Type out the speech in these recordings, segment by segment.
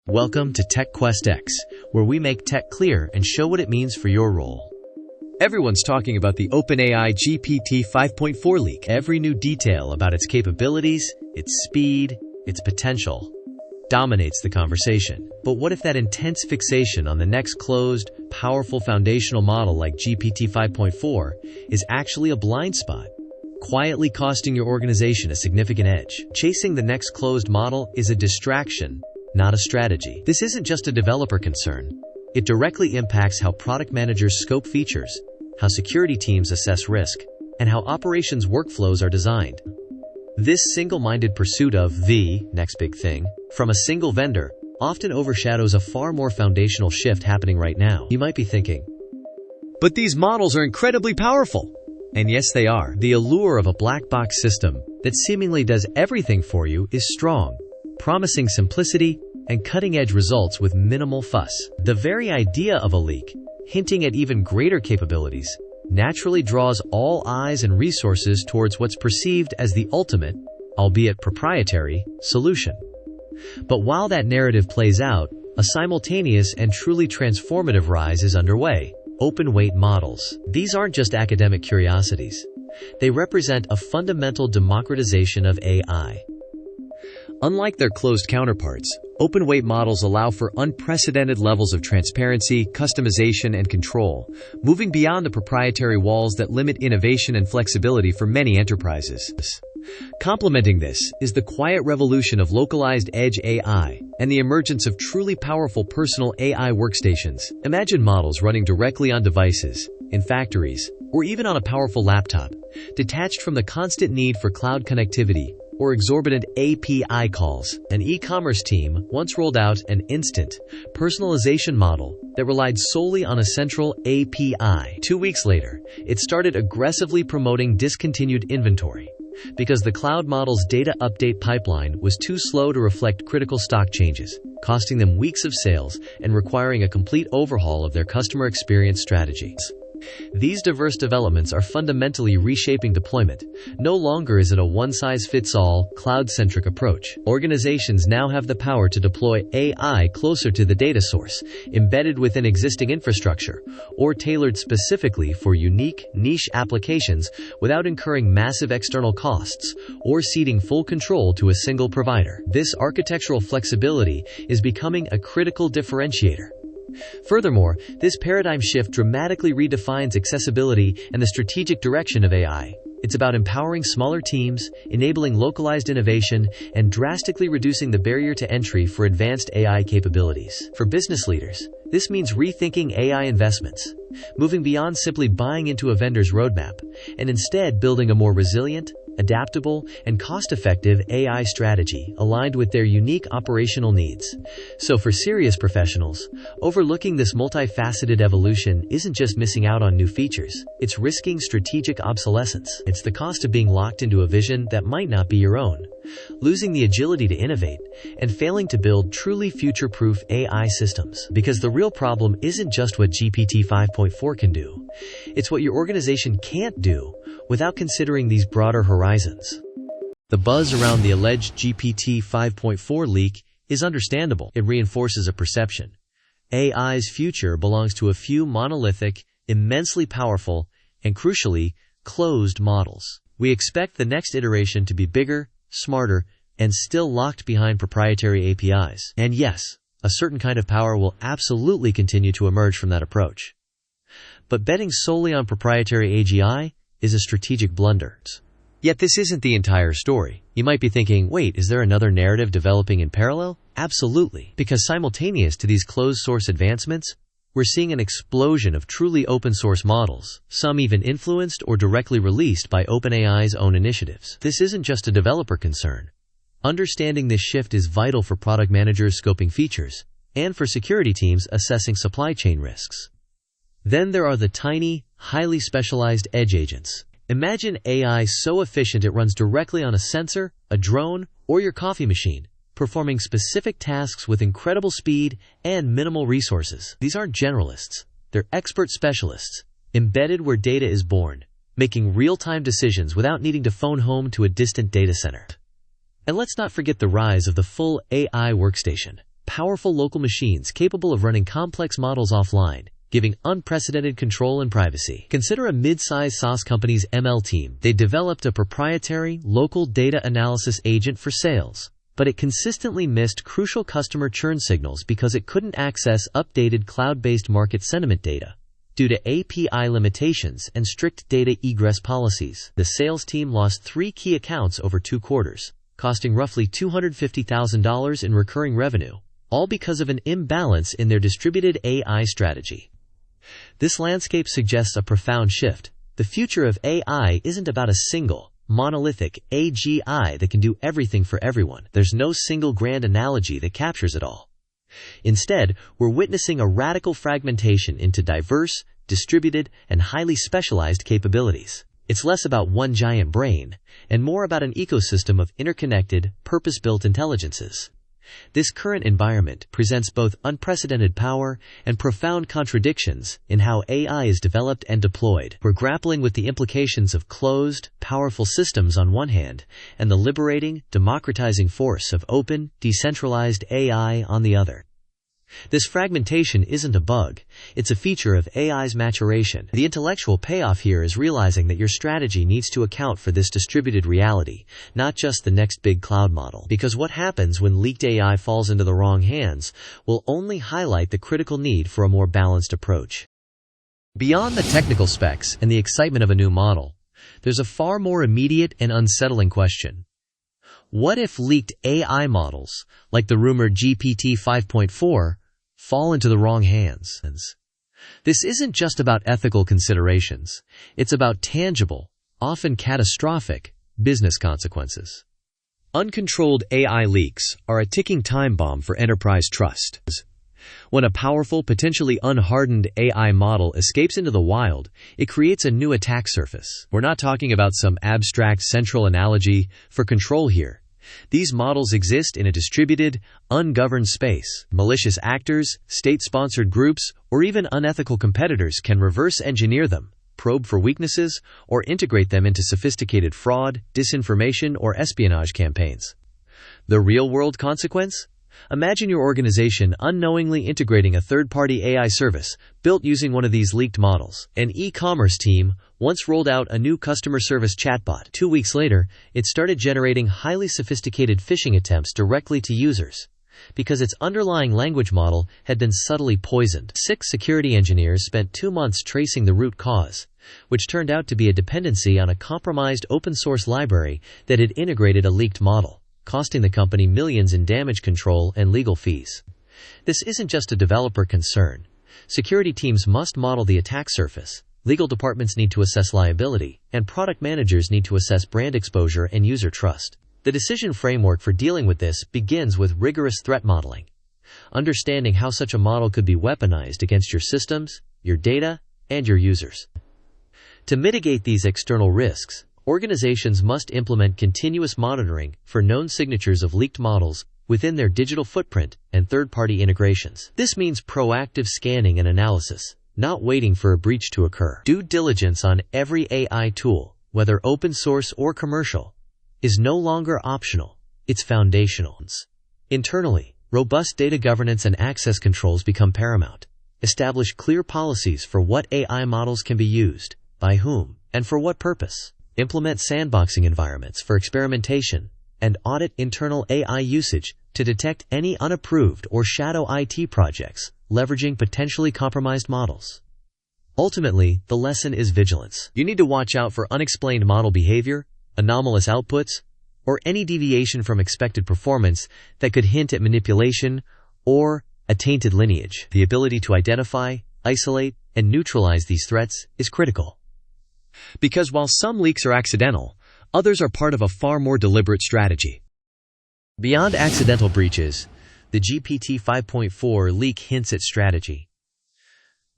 Welcome to TechQuest X, where we make tech clear and show what it means for your role. Everyone's talking about the OpenAI GPT 5.4 leak. Every new detail about its capabilities, its speed, its potential dominates the conversation. But what if that intense fixation on the next closed, powerful foundational model like GPT 5.4 is actually a blind spot, quietly costing your organization a significant edge? Chasing the next closed model is a distraction, not a strategy. This isn't just a developer concern. It directly impacts how product managers scope features, how security teams assess risk, and how operations workflows are designed. This single-minded pursuit of the next big thing from a single vendor often overshadows a far more foundational shift happening right now. You might be thinking, but these models are incredibly powerful. And yes, they are. The allure of a black box system that seemingly does everything for you is strong, promising simplicity and cutting-edge results with minimal fuss. The very idea of a leak, hinting at even greater capabilities, naturally draws all eyes and resources towards what's perceived as the ultimate, albeit proprietary, solution. But while that narrative plays out, a simultaneous and truly transformative rise is underway: open-weight models. These aren't just academic curiosities. They represent a fundamental democratization of AI. Unlike their closed counterparts, open-weight models allow for unprecedented levels of transparency, customization, and control, moving beyond the proprietary walls that limit innovation and flexibility for many enterprises. Complementing this is the quiet revolution of localized edge AI and the emergence of truly powerful personal AI workstations. Imagine models running directly on devices, in factories, or even on a powerful laptop, detached from the constant need for cloud connectivity or exorbitant API calls. An e-commerce team once rolled out an instant personalization model that relied solely on a central API. 2 weeks later, it started aggressively promoting discontinued inventory because the cloud model's data update pipeline was too slow to reflect critical stock changes, costing them weeks of sales and requiring a complete overhaul of their customer experience strategies. These diverse developments are fundamentally reshaping deployment. No longer is it a one-size-fits-all, cloud-centric approach. Organizations now have the power to deploy AI closer to the data source, embedded within existing infrastructure, or tailored specifically for unique, niche applications without incurring massive external costs or ceding full control to a single provider. This architectural flexibility is becoming a critical differentiator. Furthermore, this paradigm shift dramatically redefines accessibility and the strategic direction of AI. It's about empowering smaller teams, enabling localized innovation, and drastically reducing the barrier to entry for advanced AI capabilities. For business leaders, this means rethinking AI investments, moving beyond simply buying into a vendor's roadmap, and instead building a more resilient, adaptable, and cost-effective AI strategy aligned with their unique operational needs. So for serious professionals, overlooking this multifaceted evolution isn't just missing out on new features, it's risking strategic obsolescence. It's the cost of being locked into a vision that might not be your own, losing the agility to innovate, and failing to build truly future-proof AI systems. Because the real problem isn't just what GPT 5.4 can do, it's what your organization can't do without considering these broader horizons. The buzz around the alleged GPT 5.4 leak is understandable. It reinforces a perception: AI's future belongs to a few monolithic, immensely powerful, and crucially, closed models. We expect the next iteration to be bigger, smarter, and still locked behind proprietary APIs. And yes, a certain kind of power will absolutely continue to emerge from that approach. But betting solely on proprietary AGI is a strategic blunder. Yet this isn't the entire story. You might be thinking, wait, is there another narrative developing in parallel? Absolutely. Because simultaneous to these closed-source advancements, we're seeing an explosion of truly open-source models, some even influenced or directly released by OpenAI's own initiatives. This isn't just a developer concern. Understanding this shift is vital for product managers scoping features, and for security teams assessing supply chain risks. Then there are the tiny, highly specialized edge agents. Imagine AI so efficient it runs directly on a sensor, a drone, or your coffee machine, performing specific tasks with incredible speed and minimal resources. These aren't generalists. They're expert specialists, embedded where data is born, making real-time decisions without needing to phone home to a distant data center. And let's not forget the rise of the full AI workstation. powerful local machines capable of running complex models offline, giving unprecedented control and privacy. Consider a mid-sized SaaS company's ML team. They developed a proprietary, local data analysis agent for sales, but it consistently missed crucial customer churn signals because it couldn't access updated cloud-based market sentiment data. Due to API limitations and strict data egress policies, the sales team lost 3 key accounts over 2 quarters, costing roughly $250,000 in recurring revenue, all because of an imbalance in their distributed AI strategy. This landscape suggests a profound shift. The future of AI isn't about a single, monolithic AGI that can do everything for everyone. There's no single grand analogy that captures it all. Instead, we're witnessing a radical fragmentation into diverse, distributed, and highly specialized capabilities. It's less about one giant brain, and more about an ecosystem of interconnected, purpose-built intelligences. This current environment presents both unprecedented power and profound contradictions in how AI is developed and deployed. We're grappling with the implications of closed, powerful systems on one hand, and the liberating, democratizing force of open, decentralized AI on the other. This fragmentation isn't a bug, it's a feature of AI's maturation. The intellectual payoff here is realizing that your strategy needs to account for this distributed reality, not just the next big cloud model. Because what happens when leaked AI falls into the wrong hands will only highlight the critical need for a more balanced approach. Beyond the technical specs and the excitement of a new model, there's a far more immediate and unsettling question. What if leaked AI models, like the rumored GPT 5.4, fall into the wrong hands? This isn't just about ethical considerations. It's about tangible, often catastrophic, business consequences. Uncontrolled AI leaks are a ticking time bomb for enterprise trust. When a powerful, potentially unhardened AI model escapes into the wild, it creates a new attack surface. We're not talking about some abstract central analogy for control here. These models exist in a distributed, ungoverned space. Malicious actors, state-sponsored groups, or even unethical competitors can reverse engineer them, probe for weaknesses, or integrate them into sophisticated fraud, disinformation, or espionage campaigns. The real-world consequence? Imagine your organization unknowingly integrating a third-party AI service built using one of these leaked models. An e-commerce team once rolled out a new customer service chatbot. 2 weeks later, it started generating highly sophisticated phishing attempts directly to users, because its underlying language model had been subtly poisoned. 6 security engineers spent 2 months tracing the root cause, which turned out to be a dependency on a compromised open-source library that had integrated a leaked model, costing the company millions in damage control and legal fees. This isn't just a developer concern. Security teams must model the attack surface, legal departments need to assess liability, and product managers need to assess brand exposure and user trust. The decision framework for dealing with this begins with rigorous threat modeling. Understanding how such a model could be weaponized against your systems, your data, and your users. To mitigate these external risks, organizations must implement continuous monitoring for known signatures of leaked models within their digital footprint and third-party integrations. This means proactive scanning and analysis, not waiting for a breach to occur. Due diligence on every AI tool, whether open source or commercial, is no longer optional, it's foundational. Internally, robust data governance and access controls become paramount. Establish clear policies for what AI models can be used, by whom, and for what purpose. Implement sandboxing environments for experimentation, and audit internal AI usage to detect any unapproved or shadow IT projects leveraging potentially compromised models. Ultimately, the lesson is vigilance. You need to watch out for unexplained model behavior, anomalous outputs, or any deviation from expected performance that could hint at manipulation or a tainted lineage. The ability to identify, isolate, and neutralize these threats is critical. Because while some leaks are accidental, others are part of a far more deliberate strategy. Beyond accidental breaches, the GPT 5.4 leak hints at strategy.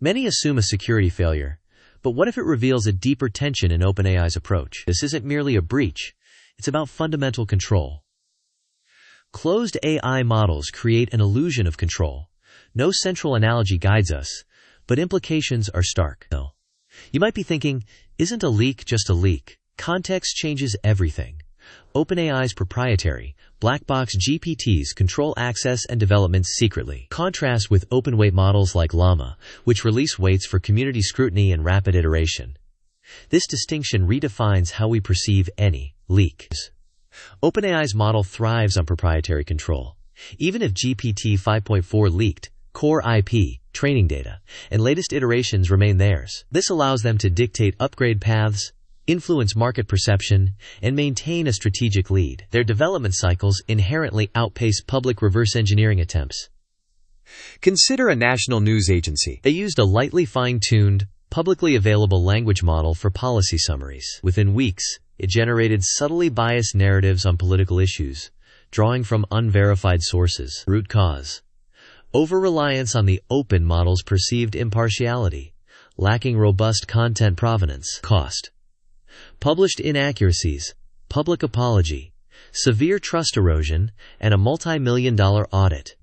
Many assume a security failure, but what if it reveals a deeper tension in OpenAI's approach? This isn't merely a breach, it's about fundamental control. Closed AI models create an illusion of control. No central analogy guides us, but implications are stark. You might be thinking, isn't a leak just a leak? Context changes everything. OpenAI's proprietary, black box GPTs control access and development secretly. Contrast with open-weight models like Llama, which release weights for community scrutiny and rapid iteration. This distinction redefines how we perceive any leak. OpenAI's model thrives on proprietary control. Even if GPT 5.4 leaked, core IP, training data, and latest iterations remain theirs. This allows them to dictate upgrade paths, influence market perception, and maintain a strategic lead. Their development cycles inherently outpace public reverse engineering attempts. Consider a national news agency. They used a lightly fine-tuned, publicly available language model for policy summaries. Within weeks, it generated subtly biased narratives on political issues, drawing from unverified sources. Root cause: over-reliance on the open model's perceived impartiality, lacking robust content provenance. Cost: published inaccuracies, public apology, severe trust erosion, and a multi-million-dollar audit.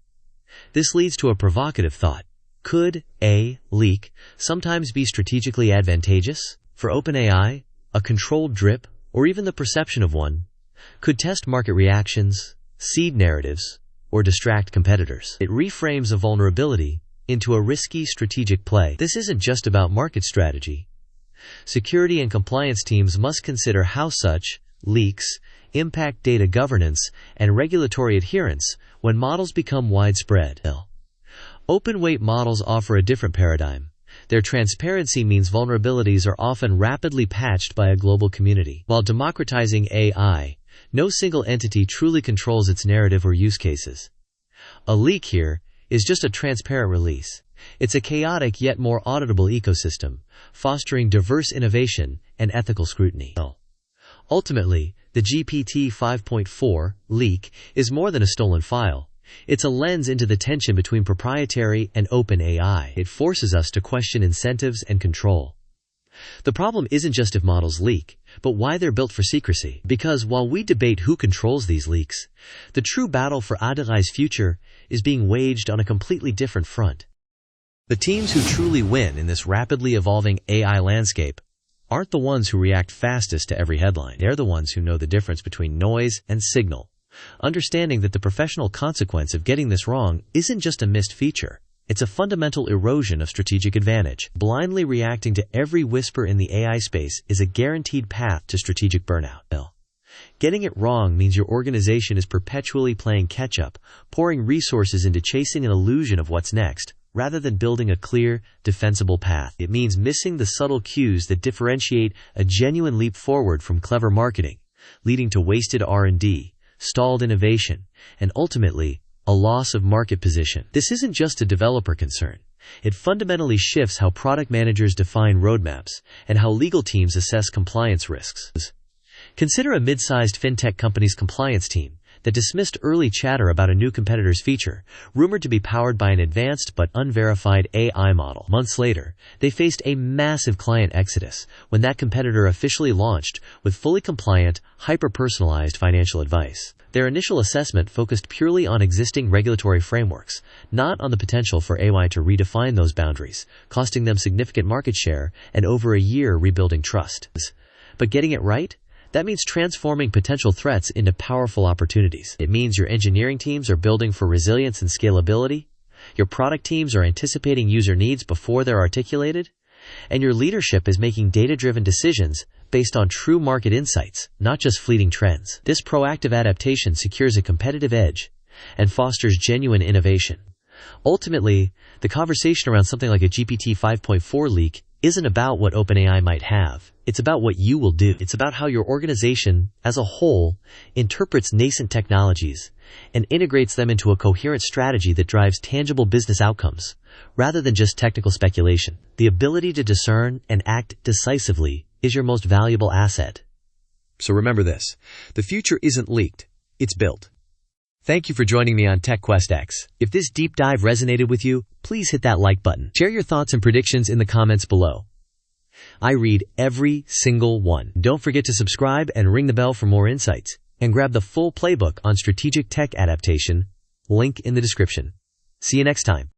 This leads to a provocative thought. Could a leak sometimes be strategically advantageous? For OpenAI, a controlled drip, or even the perception of one, could test market reactions, seed narratives, or distract competitors. It reframes a vulnerability into a risky strategic play. This isn't just about market strategy. Security and compliance teams must consider how such leaks impact data governance and regulatory adherence when models become widespread. Open-weight models offer a different paradigm. Their transparency means vulnerabilities are often rapidly patched by a global community. While democratizing AI, no single entity truly controls its narrative or use cases. A leak here is just a transparent release. It's a chaotic yet more auditable ecosystem, fostering diverse innovation and ethical scrutiny. Ultimately, the GPT 5.4 leak is more than a stolen file. It's a lens into the tension between proprietary and open AI. It forces us to question incentives and control. The problem isn't just if models leak, but why they're built for secrecy. Because while we debate who controls these leaks, the true battle for AI's future is being waged on a completely different front. The teams who truly win in this rapidly evolving AI landscape aren't the ones who react fastest to every headline. They're the ones who know the difference between noise and signal, understanding that the professional consequence of getting this wrong isn't just a missed feature. It's a fundamental erosion of strategic advantage. Blindly reacting to every whisper in the AI space is a guaranteed path to strategic burnout. Getting it wrong means your organization is perpetually playing catch-up, pouring resources into chasing an illusion of what's next, rather than building a clear, defensible path. It means missing the subtle cues that differentiate a genuine leap forward from clever marketing, leading to wasted R&D, stalled innovation, and ultimately, a loss of market position. This isn't just a developer concern. It fundamentally shifts how product managers define roadmaps and how legal teams assess compliance risks. Consider a mid-sized fintech company's compliance team that dismissed early chatter about a new competitor's feature, rumored to be powered by an advanced but unverified AI model. Months later, they faced a massive client exodus when that competitor officially launched with fully compliant, hyper-personalized financial advice. Their initial assessment focused purely on existing regulatory frameworks, not on the potential for AI to redefine those boundaries, costing them significant market share and over a year rebuilding trust. But getting it right? That means transforming potential threats into powerful opportunities. It means your engineering teams are building for resilience and scalability, your product teams are anticipating user needs before they're articulated, and your leadership is making data-driven decisions based on true market insights, not just fleeting trends. This proactive adaptation secures a competitive edge and fosters genuine innovation. Ultimately, the conversation around something like a GPT 5.4 leak isn't about what OpenAI might have. It's about what you will do. It's about how your organization, as a whole, interprets nascent technologies and integrates them into a coherent strategy that drives tangible business outcomes, rather than just technical speculation. The ability to discern and act decisively is your most valuable asset. So remember this: the future isn't leaked, it's built. Thank you for joining me on TechQuest X. If this deep dive resonated with you, please hit that like button. Share your thoughts and predictions in the comments below. I read every single one. Don't forget to subscribe and ring the bell for more insights. And grab the full playbook on strategic tech adaptation, link in the description. See you next time.